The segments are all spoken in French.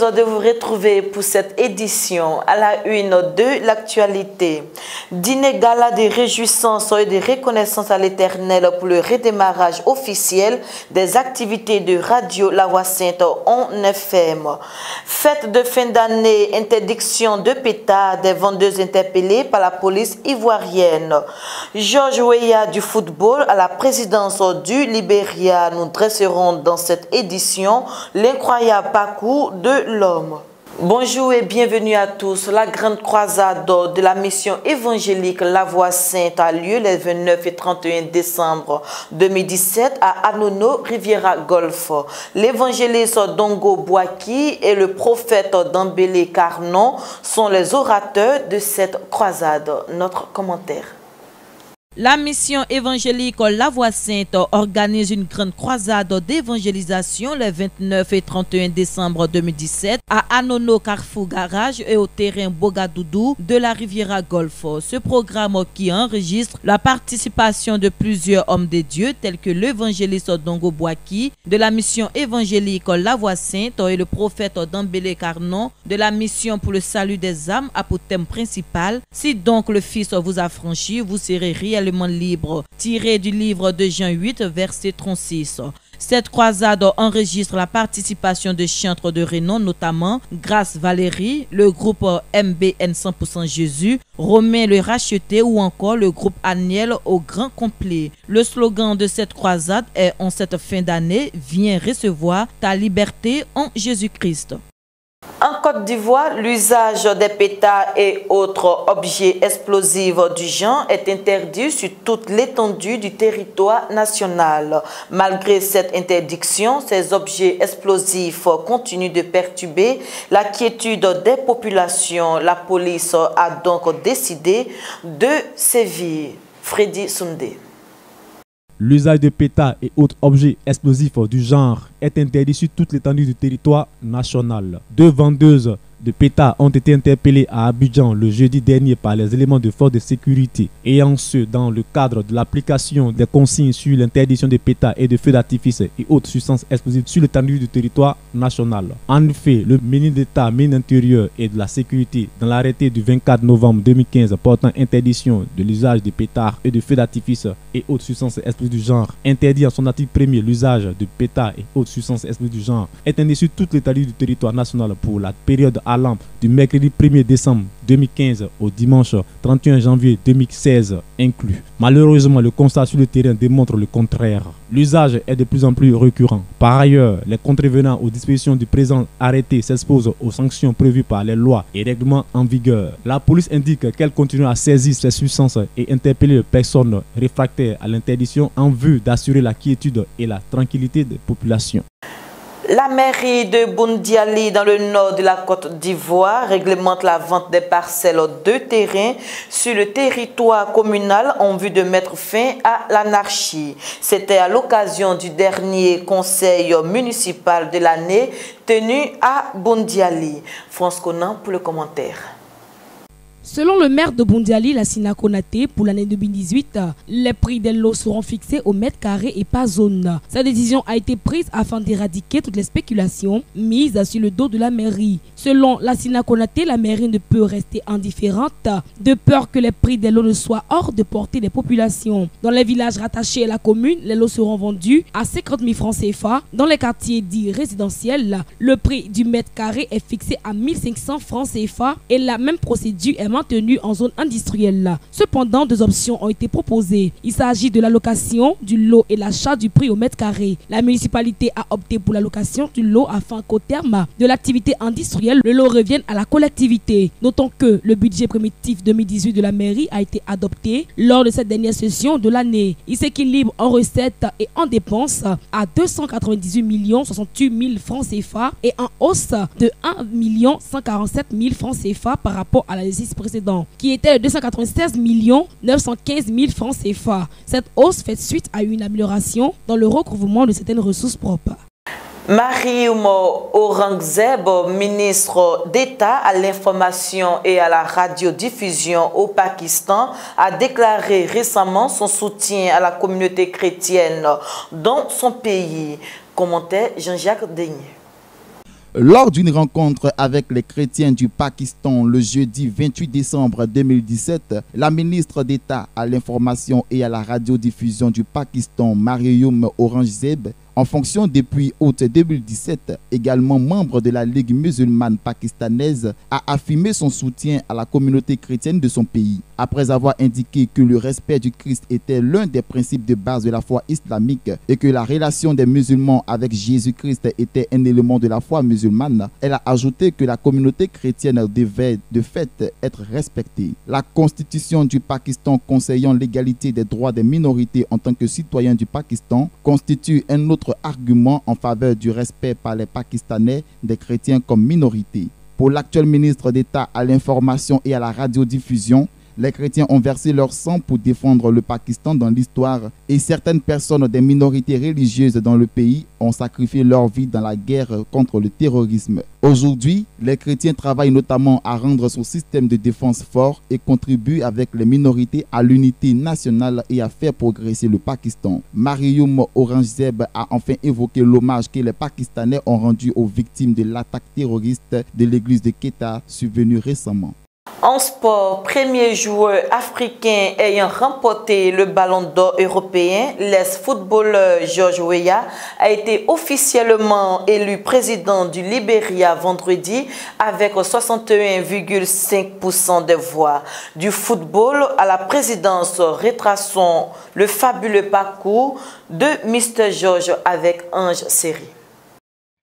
heureuse de vous retrouver pour cette édition à la une de l'actualité. Dîner gala de réjouissance et de reconnaissance à l'Éternel pour le redémarrage officiel des activités de Radio La Voix Sainte en FM. Fête de fin d'année, interdiction de pétards des vendeuses interpellées par la police ivoirienne. Georges Weah du football à la présidence du Libéria. Nous dresserons dans cette édition l'incroyable parcours de l'homme. Bonjour et bienvenue à tous. La grande croisade de la mission évangélique La Voix Sainte a lieu les 29 et 31 décembre 2017 à Anono, Riviera Golf. L'évangéliste Dongo Boaki et le prophète Dambélé Carnon sont les orateurs de cette croisade. Notre commentaire. La mission évangélique La Voix Sainte organise une grande croisade d'évangélisation les 29 et 31 décembre 2017 à Anono Carrefour Garage et au terrain Bogadoudou de la Riviera Golf. Ce programme qui enregistre la participation de plusieurs hommes de Dieu tels que l'évangéliste Dongo Boaki de la mission évangélique La Voix Sainte et le prophète Dambélé Carnon de la mission pour le salut des âmes a pour thème principal: si donc le Fils vous affranchit, vous serez réellement libre, tiré du livre de Jean 8, verset 36. Cette croisade enregistre la participation de chantres de renom, notamment Grâce Valérie, le groupe MBN 100% Jésus, Romain le Racheté ou encore le groupe Aniel au grand complet. Le slogan de cette croisade est: en cette fin d'année, viens recevoir ta liberté en Jésus-Christ. En Côte d'Ivoire, l'usage des pétards et autres objets explosifs du genre est interdit sur toute l'étendue du territoire national. Malgré cette interdiction, ces objets explosifs continuent de perturber la quiétude des populations. La police a donc décidé de sévir. Freddy Soundé. L'usage de pétards et autres objets explosifs du genre est interdit sur toute l'étendue du territoire national. 2 vendeuses de pétards ont été interpellées à Abidjan le jeudi dernier par les éléments de force de sécurité, ayant ce dans le cadre de l'application des consignes sur l'interdiction des pétards et de feux d'artifice et autres substances explosives sur l'étendue du territoire national. En effet, le ministre d'État, ministre intérieur et de la Sécurité, dans l'arrêté du 24 novembre 2015 portant interdiction de l'usage des pétards et de feux d'artifice et autres substances explosives du genre, interdit en son article 1er l'usage de pétards et autres substances explosives du genre, est interdit sur toute l'étendue du territoire national pour la période allant du mercredi 1er décembre 2015 au dimanche 31 janvier 2016 inclus. Malheureusement, le constat sur le terrain démontre le contraire. L'usage est de plus en plus récurrent. Par ailleurs, les contrevenants aux dispositions du présent arrêté s'exposent aux sanctions prévues par les lois et règlements en vigueur. La police indique qu'elle continue à saisir ces substances et interpeller les personnes réfractaires à l'interdiction en vue d'assurer la quiétude et la tranquillité des populations. La mairie de Boundiali, dans le nord de la Côte d'Ivoire, réglemente la vente des parcelles de terrain sur le territoire communal en vue de mettre fin à l'anarchie. C'était à l'occasion du dernier conseil municipal de l'année tenu à Boundiali. France Conan pour le commentaire. Selon le maire de Boundiali, Lassina Konaté, pour l'année 2018, les prix des lots seront fixés au mètre carré et pas zone. Cette décision a été prise afin d'éradiquer toutes les spéculations mises sur le dos de la mairie. Selon Lassina Konaté, la mairie ne peut rester indifférente de peur que les prix des lots ne soient hors de portée des populations. Dans les villages rattachés à la commune, les lots seront vendus à 50 000 francs CFA. Dans les quartiers dits résidentiels, le prix du mètre carré est fixé à 1500 francs CFA et la même procédure est maintenue en zone industrielle. Cependant, 2 options ont été proposées. Il s'agit de l'allocation du lot et l'achat du prix au mètre carré. La municipalité a opté pour l'allocation du lot afin qu'au terme de l'activité industrielle, le lot revienne à la collectivité. Notons que le budget primitif 2018 de la mairie a été adopté lors de cette dernière session de l'année. Il s'équilibre en recettes et en dépenses à 298 068 000 francs CFA et en hausse de 1 147 000 francs CFA par rapport à l'exercice précédent, qui était de 296 915 000 francs CFA. Cette hausse fait suite à une amélioration dans le recouvrement de certaines ressources propres. Mariam Aurangzeb, ministre d'État à l'information et à la radiodiffusion au Pakistan, a déclaré récemment son soutien à la communauté chrétienne dans son pays. Commentaire Jean-Jacques Deigné. Lors d'une rencontre avec les chrétiens du Pakistan le jeudi 28 décembre 2017, la ministre d'État à l'information et à la radiodiffusion du Pakistan, Mariam Aurangzeb, en fonction depuis août 2017, également membre de la Ligue musulmane pakistanaise, a affirmé son soutien à la communauté chrétienne de son pays. Après avoir indiqué que le respect du Christ était l'un des principes de base de la foi islamique et que la relation des musulmans avec Jésus-Christ était un élément de la foi musulmane, elle a ajouté que la communauté chrétienne devait de fait être respectée. La constitution du Pakistan conseillant l'égalité des droits des minorités en tant que citoyens du Pakistan constitue un autre argument en faveur du respect par les Pakistanais des chrétiens comme minorité. Pour l'actuel ministre d'État à l'information et à la radiodiffusion, les chrétiens ont versé leur sang pour défendre le Pakistan dans l'histoire et certaines personnes des minorités religieuses dans le pays ont sacrifié leur vie dans la guerre contre le terrorisme. Aujourd'hui, les chrétiens travaillent notamment à rendre son système de défense fort et contribuent avec les minorités à l'unité nationale et à faire progresser le Pakistan. Mariam Aurangzeb a enfin évoqué l'hommage que les Pakistanais ont rendu aux victimes de l'attaque terroriste de l'église de Quetta survenue récemment. En sport, premier joueur africain ayant remporté le ballon d'or européen, l'ex-footballeur George Weah a été officiellement élu président du Libéria vendredi avec 61,5% des voix. Du football à la présidence, retraçons le fabuleux parcours de Mr. George avec Ange Seri.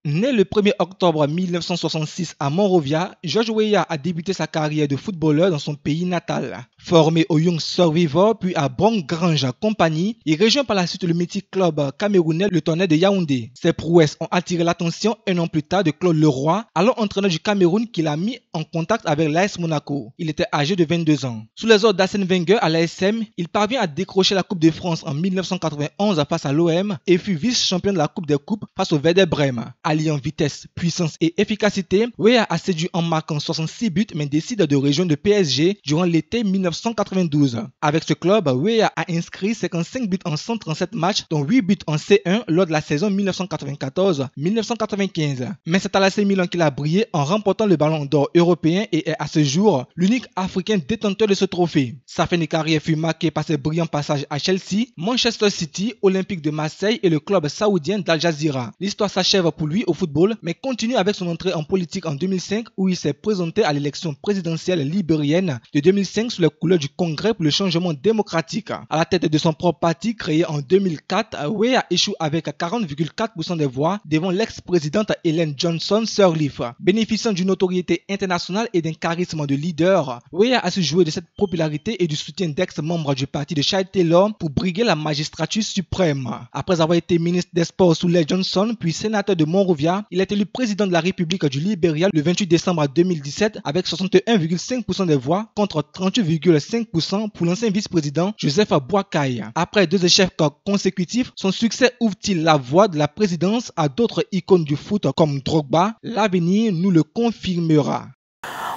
Né le 1er octobre 1966 à Monrovia, George Weah a débuté sa carrière de footballeur dans son pays natal. Formé au Young Survivor puis à Bronx-Grange Company, il rejoint par la suite le mythique club camerounais le Tonnerre de Yaoundé. Ses prouesses ont attiré l'attention un an plus tard de Claude Leroy, alors entraîneur du Cameroun qui l'a mis en contact avec l'AS Monaco. Il était âgé de 22 ans. Sous les ordres d'Arsène Wenger à l'ASM, il parvient à décrocher la Coupe de France en 1991 face à l'OM et fut vice-champion de la Coupe des Coupes face au Werder Brême. Alliant vitesse, puissance et efficacité, Weah a séduit en marquant 66 buts mais décide de rejoindre le PSG durant l'été 1992. Avec ce club, Weah a inscrit 55 buts en 137 matchs, dont 8 buts en C1 lors de la saison 1994-1995. Mais c'est à l'AC Milan qu'il a brillé en remportant le ballon d'or européen et est à ce jour l'unique Africain détenteur de ce trophée. Sa fin de carrière fut marquée par ses brillants passages à Chelsea, Manchester City, Olympique de Marseille et le club saoudien d'Al Jazeera. L'histoire s'achève pour lui au football, mais continue avec son entrée en politique en 2005 où il s'est présenté à l'élection présidentielle libérienne de 2005 sous les couleurs du Congrès pour le changement démocratique. À la tête de son propre parti créé en 2004, Weah échoue avec 40,4% des voix devant l'ex-présidente Ellen Johnson Sirleaf. Bénéficiant d'une notoriété internationale et d'un charisme de leader, Weah a su jouer de cette popularité et du soutien d'ex-membres du parti de Charles Taylor pour briguer la magistrature suprême. Après avoir été ministre des Sports sous les Johnson puis sénateur de Monrovia, il est élu président de la République du Libéria le 28 décembre 2017 avec 61,5% des voix contre 38,5% pour l'ancien vice-président Joseph Boakai. Après 2 échecs consécutifs, son succès ouvre-t-il la voie de la présidence à d'autres icônes du foot comme Drogba? L'avenir nous le confirmera.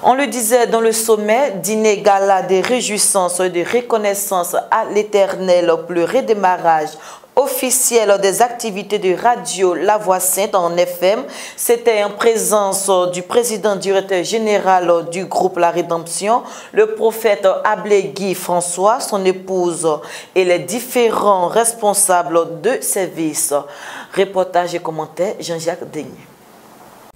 On le disait dans le sommet, dîner gala des réjouissances et de reconnaissance à l'Éternel pour le redémarrage officiel des activités de radio La Voix Sainte en FM. C'était en présence du président directeur général du groupe La Rédemption, le prophète Ablé-Guy François, son épouse et les différents responsables de service. Reportage et commentaire, Jean-Jacques Denis.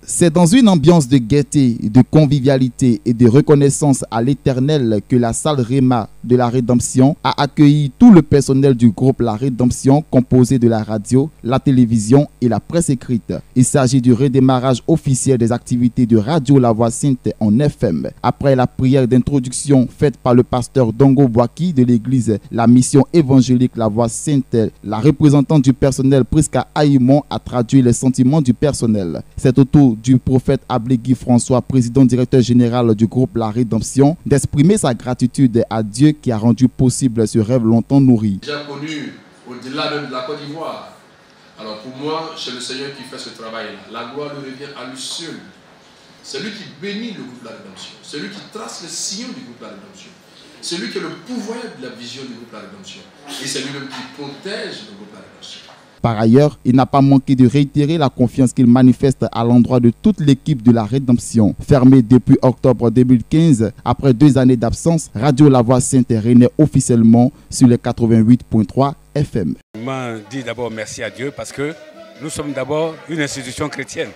C'est dans une ambiance de gaieté, de convivialité et de reconnaissance à l'Éternel que la salle Réma de la Rédemption a accueilli tout le personnel du groupe La Rédemption composé de la radio, la télévision et la presse écrite. Il s'agit du redémarrage officiel des activités de Radio La Voix Sainte en FM. Après la prière d'introduction faite par le pasteur Dongo Boaki de l'église La Mission Évangélique La Voix Sainte, la représentante du personnel Prisca Aïmon a traduit les sentiments du personnel. C'est au tour du prophète Ablé-Guy François, président directeur général du groupe La Rédemption, d'exprimer sa gratitude à Dieu qui a rendu possible ce rêve longtemps nourri. J'ai connu au-delà de la Côte d'Ivoire. Alors pour moi, c'est le Seigneur qui fait ce travail-là. La gloire lui revient à lui seul. C'est lui qui bénit le groupe La Rédemption. C'est lui qui trace le sillon du groupe La Rédemption. C'est lui qui est le pouvoir de la vision du groupe La Rédemption. Et c'est lui-même qui protège le groupe La Rédemption. Par ailleurs, il n'a pas manqué de réitérer la confiance qu'il manifeste à l'endroit de toute l'équipe de la Rédemption. Fermée depuis octobre 2015, après 2 années d'absence, Radio La Voix Sainte renaît officiellement sur les 88.3 FM. Je dis d'abord merci à Dieu parce que nous sommes d'abord une institution chrétienne.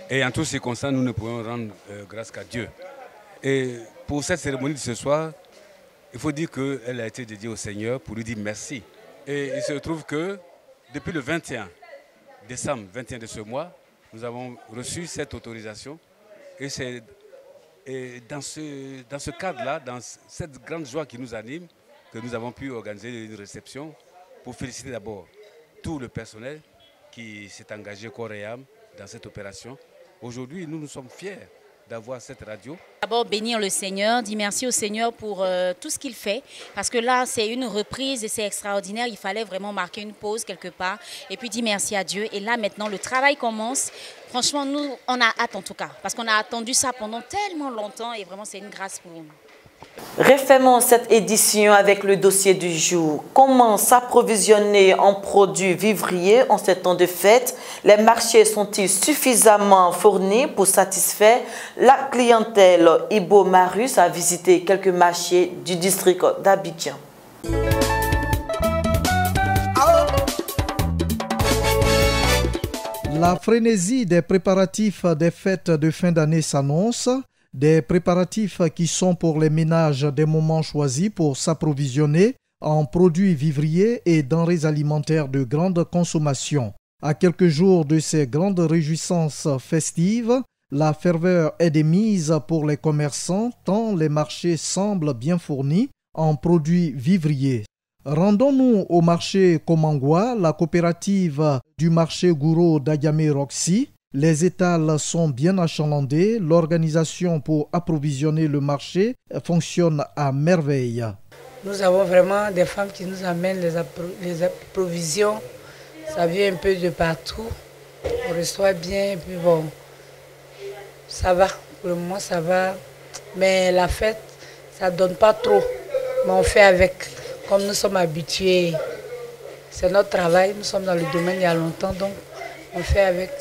Et en toutes circonstances, nous ne pouvons rendre grâce qu'à Dieu. Et pour cette cérémonie de ce soir, il faut dire qu'elle a été dédiée au Seigneur pour lui dire merci. Et il se trouve que depuis le 21 décembre, 21 de ce mois, nous avons reçu cette autorisation. Et c'est dans ce cadre-là, dans cette grande joie qui nous anime, que nous avons pu organiser une réception pour féliciter d'abord tout le personnel qui s'est engagé corps et âme dans cette opération. Aujourd'hui, nous sommes fiers d'avoir cette radio. D'abord bénir le Seigneur, dire merci au Seigneur pour tout ce qu'il fait, parce que là c'est une reprise et c'est extraordinaire, il fallait vraiment marquer une pause quelque part et puis dire merci à Dieu. Et là maintenant le travail commence, franchement nous on a hâte en tout cas, parce qu'on a attendu ça pendant tellement longtemps et vraiment c'est une grâce pour nous. Refermons cette édition avec le dossier du jour. Comment s'approvisionner en produits vivriers en ces temps de fête? Les marchés sont-ils suffisamment fournis pour satisfaire la clientèle? Ibo Marius a visité quelques marchés du district d'Abidjan. La frénésie des préparatifs des fêtes de fin d'année s'annonce. Des préparatifs qui sont pour les ménages des moments choisis pour s'approvisionner en produits vivriers et denrées alimentaires de grande consommation. À quelques jours de ces grandes réjouissances festives, la ferveur est démise pour les commerçants tant les marchés semblent bien fournis en produits vivriers. Rendons-nous au marché Komangwa, la coopérative du marché Gouro d'Ayamé Roxy. Les étals sont bien achalandés. L'organisation pour approvisionner le marché fonctionne à merveille. Nous avons vraiment des femmes qui nous amènent les provisions. Ça vient un peu de partout. On reçoit bien et puis bon, ça va. Pour le moment, ça va. Mais la fête, ça ne donne pas trop. Mais on fait avec. Comme nous sommes habitués, c'est notre travail. Nous sommes dans le domaine il y a longtemps, donc on fait avec.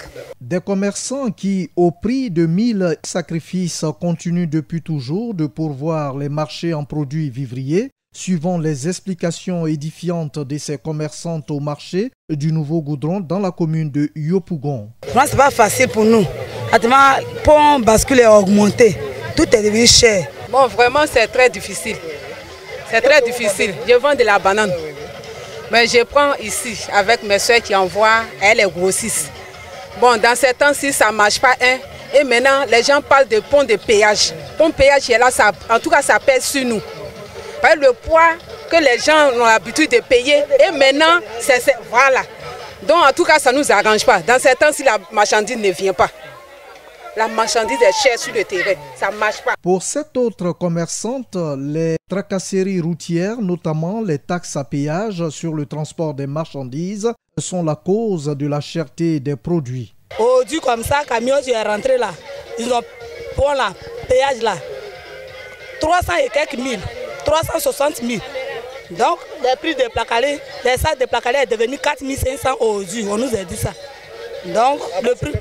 Des commerçants qui, au prix de 1000 sacrifices, continuent depuis toujours de pourvoir les marchés en produits vivriers, suivant les explications édifiantes de ces commerçantes au marché du Nouveau Goudron dans la commune de Yopougon. Ce n'est pas facile pour nous. Le pont bascule est augmenté. Tout est devenu cher. Bon, vraiment, c'est très difficile. C'est très difficile. Je vends de la banane. Mais je prends ici avec mes soeurs qui envoient, elles les grossissent. Bon, dans ces temps-ci, ça ne marche pas. Et maintenant, les gens parlent de pont de péage. Pont de péage est là, ça, en tout cas, ça pèse sur nous. Le poids que les gens ont l'habitude de payer. Et maintenant, voilà. Donc, en tout cas, ça ne nous arrange pas. Dans ces temps-ci, la marchandise ne vient pas. La marchandise est chère sur le terrain, ça ne marche pas. Pour cette autre commerçante, les tracasseries routières, notamment les taxes à péage sur le transport des marchandises, sont la cause de la cherté des produits. Aujourd'hui, comme ça, camion, je suis rentré là. Ils ont pont là, péage là. 300 et quelques mille, 360 000. Donc, les prix de placalé, les sacs de placalé est devenu 4500 aujourd'hui. On nous a dit ça. Donc, le prix,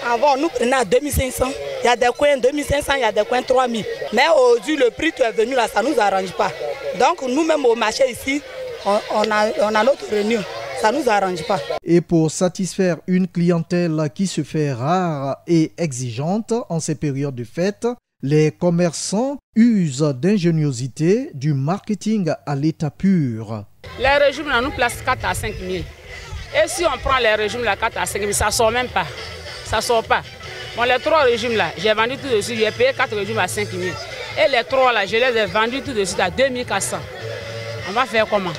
avant, nous prenons à 2500. Il y a des coins 2500, il y a des coins 3000. Mais aujourd'hui, le prix qui est venu là, ça ne nous arrange pas. Donc, nous-mêmes au marché ici, on a notre revenu. Ça ne nous arrange pas. Et pour satisfaire une clientèle qui se fait rare et exigeante en ces périodes de fête, les commerçants usent d'ingéniosité, du marketing à l'état pur. Les régimes, là, nous place 4 à 5 000. Et si on prend les régimes là, 4 à 5 000, ça ne sort même pas. Ça ne sort pas. Bon, les 3 régimes là, j'ai vendu tout de suite, j'ai payé 4 régimes à 5 000. Et les 3 là, je les ai vendus tout de suite à 2400. On va faire comment?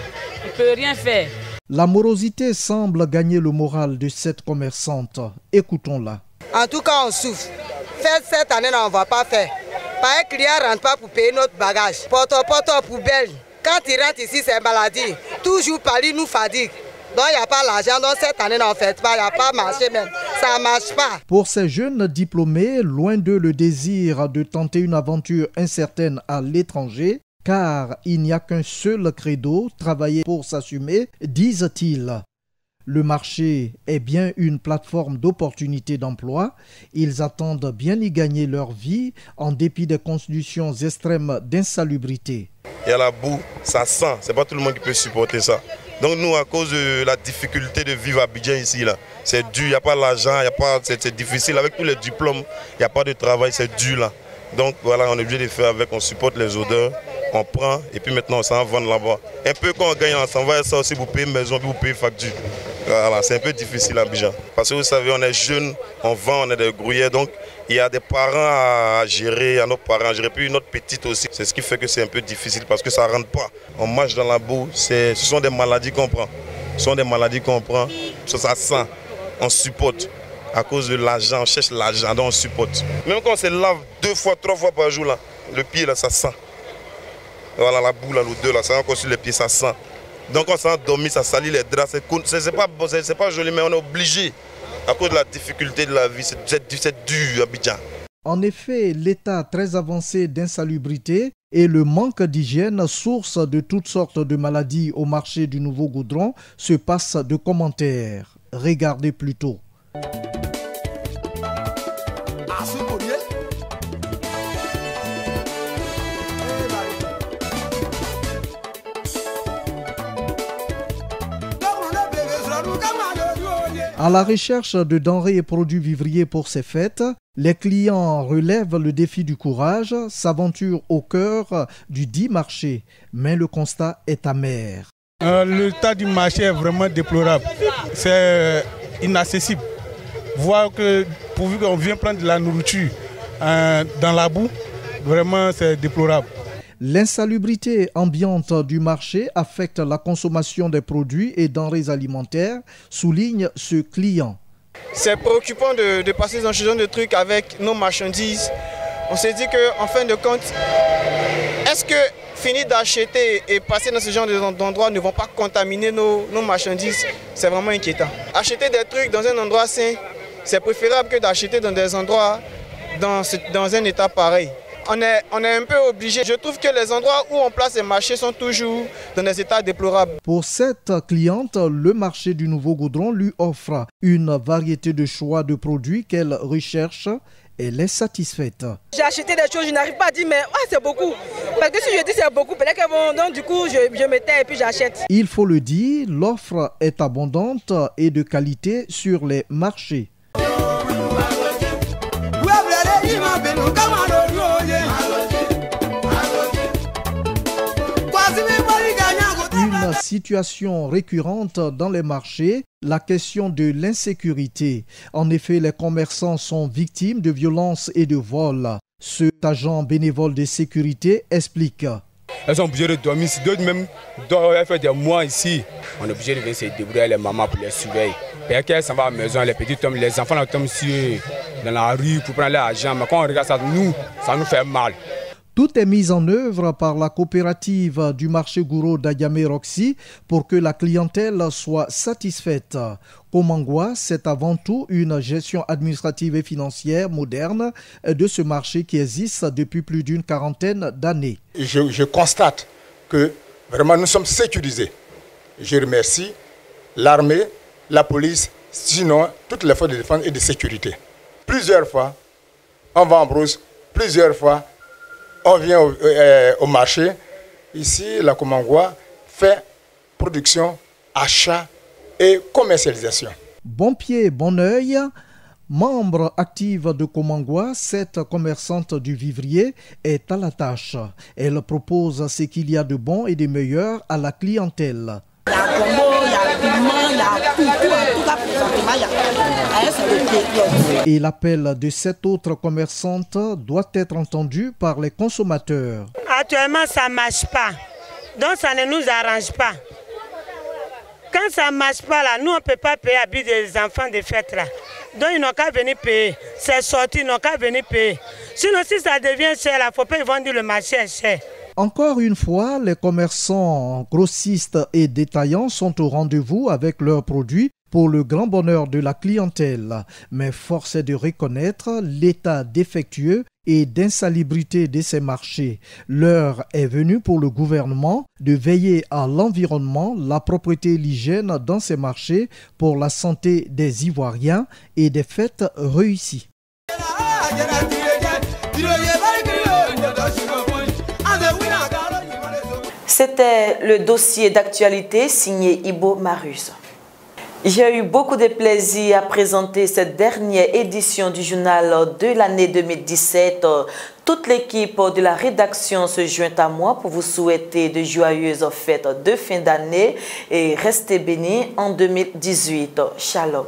On ne peut rien faire. La morosité semble gagner le moral de cette commerçante. Écoutons-la. En tout cas, on souffre. Fête cette année, on ne va pas faire. Pas un client ne rentre pas pour payer notre bagage. Porte poubelle. Quand il rentre ici, c'est maladie. Toujours parler nous fatigue. Donc il n'y a pas l'argent, donc cette année on ne fait pas, il n'y a pas marché même, ça ne marche pas. Pour ces jeunes diplômés, loin d'eux le désir de tenter une aventure incertaine à l'étranger, car il n'y a qu'un seul credo, travailler pour s'assumer, disent-ils. Le marché est bien une plateforme d'opportunités d'emploi. Ils attendent bien y gagner leur vie en dépit des conditions extrêmes d'insalubrité. Il y a la boue, ça sent, c'est pas tout le monde qui peut supporter ça. Donc nous, à cause de la difficulté de vivre à Abidjan ici, là, c'est dur, il n'y a pas l'argent, c'est difficile. Avec tous les diplômes, il n'y a pas de travail, c'est dur là. Donc voilà, on est obligé de faire avec, on supporte les odeurs, on prend et puis maintenant on s'en va là-bas. Un peu quand on gagne, on s'en va ça aussi pour payer maison, puis pour payer facture. Voilà, c'est un peu difficile à Abidjan. Parce que vous savez, on est jeunes, on vend, on est des grouillers, donc il y a des parents à gérer, il y a nos parents à gérer, puis notre petite aussi. C'est ce qui fait que c'est un peu difficile parce que ça ne rentre pas. On marche dans la boue, ce sont des maladies qu'on prend. Ce sont des maladies qu'on prend, ça sent, on supporte. À cause de l'argent, on cherche l'argent, donc on supporte. Même quand on se lave 2 fois, 3 fois par jour, là, le pied, là, ça sent. Voilà, la boue, là, l'odeur, là, ça encore sur les pieds, ça sent. Donc on s'en dormit, ça salit les draps, c'est pas joli, mais on est obligé. À cause de la difficulté de la vie, c'est dur, Abidjan. En effet, l'état très avancé d'insalubrité et le manque d'hygiène, source de toutes sortes de maladies au marché du Nouveau Goudron, se passent de commentaires. Regardez plutôt. À la recherche de denrées et produits vivriers pour ces fêtes, les clients relèvent le défi du courage, s'aventurent au cœur du dit marché. Mais le constat est amer. L'état du marché est vraiment déplorable. C'est inaccessible. Voir que pourvu qu'on vient prendre de la nourriture dans la boue, vraiment c'est déplorable. L'insalubrité ambiante du marché affecte la consommation des produits et denrées alimentaires, souligne ce client. C'est préoccupant de passer dans ce genre de trucs avec nos marchandises. On s'est dit qu'en fin de compte, est-ce que finir d'acheter et passer dans ce genre d'endroits ne vont pas contaminer nos marchandises? C'est vraiment inquiétant. Acheter des trucs dans un endroit sain, c'est préférable que d'acheter dans des endroits dans un état pareil. On est un peu obligé. Je trouve que les endroits où on place les marchés sont toujours dans des états déplorables. Pour cette cliente, le marché du Nouveau Goudron lui offre une variété de choix de produits qu'elle recherche. Elle est satisfaite. J'ai acheté des choses, je n'arrive pas à dire mais c'est beaucoup. Parce que si je dis c'est beaucoup, peut-être que bon, donc du coup je me tais et puis j'achète. Il faut le dire, l'offre est abondante et de qualité sur les marchés. Une situation récurrente dans les marchés, la question de l'insécurité. En effet, les commerçants sont victimes de violences et de vols. Cet agent bénévole de sécurité explique. Elles sont obligées de dormir ici. D'autres même doivent faire des mois ici. On est obligé de venir se débrouiller les mamans pour les surveiller. Parce qu'elles s'en vont à la maison, les petits tombent, les enfants tombent dans la rue pour prendre l'argent. Mais quand on regarde ça, ça nous fait mal. Tout est mis en œuvre par la coopérative du marché Gouro d'Ayamé Roxy pour que la clientèle soit satisfaite. Komangwa, c'est avant tout une gestion administrative et financière moderne de ce marché qui existe depuis plus d'une quarantaine d'années. Je constate que vraiment nous sommes sécurisés. Je remercie l'armée, la police, sinon toutes les forces de défense et de sécurité. Plusieurs fois, on va en brousse, plusieurs fois, on vient au marché. Ici, la Komangwa fait production, achat et commercialisation. Bon pied, bon oeil. Membre active de Komangwa, cette commerçante du vivrier est à la tâche. Elle propose ce qu'il y a de bon et de meilleur à la clientèle. Il y a combo, il y a piment, il y a tout, en tout cas présentement, il y a. Et l'appel de cette autre commerçante doit être entendu par les consommateurs. Actuellement, ça ne marche pas, donc ça ne nous arrange pas. Quand ça ne marche pas, là, nous on ne peut pas payer l'habit des enfants de fête là. Donc ils n'ont qu'à venir payer. C'est sorti, ils n'ont qu'à venir payer. Sinon, si ça devient cher, il ne faut pas y vendre le marché cher. Encore une fois, les commerçants grossistes et détaillants sont au rendez-vous avec leurs produits pour le grand bonheur de la clientèle. Mais force est de reconnaître l'état défectueux et d'insalubrité de ces marchés. L'heure est venue pour le gouvernement de veiller à l'environnement, la propreté et l'hygiène dans ces marchés pour la santé des Ivoiriens et des fêtes réussies. C'était le dossier d'actualité signé Ibo Marius. J'ai eu beaucoup de plaisir à présenter cette dernière édition du journal de l'année 2017. Toute l'équipe de la rédaction se joint à moi pour vous souhaiter de joyeuses fêtes de fin d'année et restez bénis en 2018. Shalom.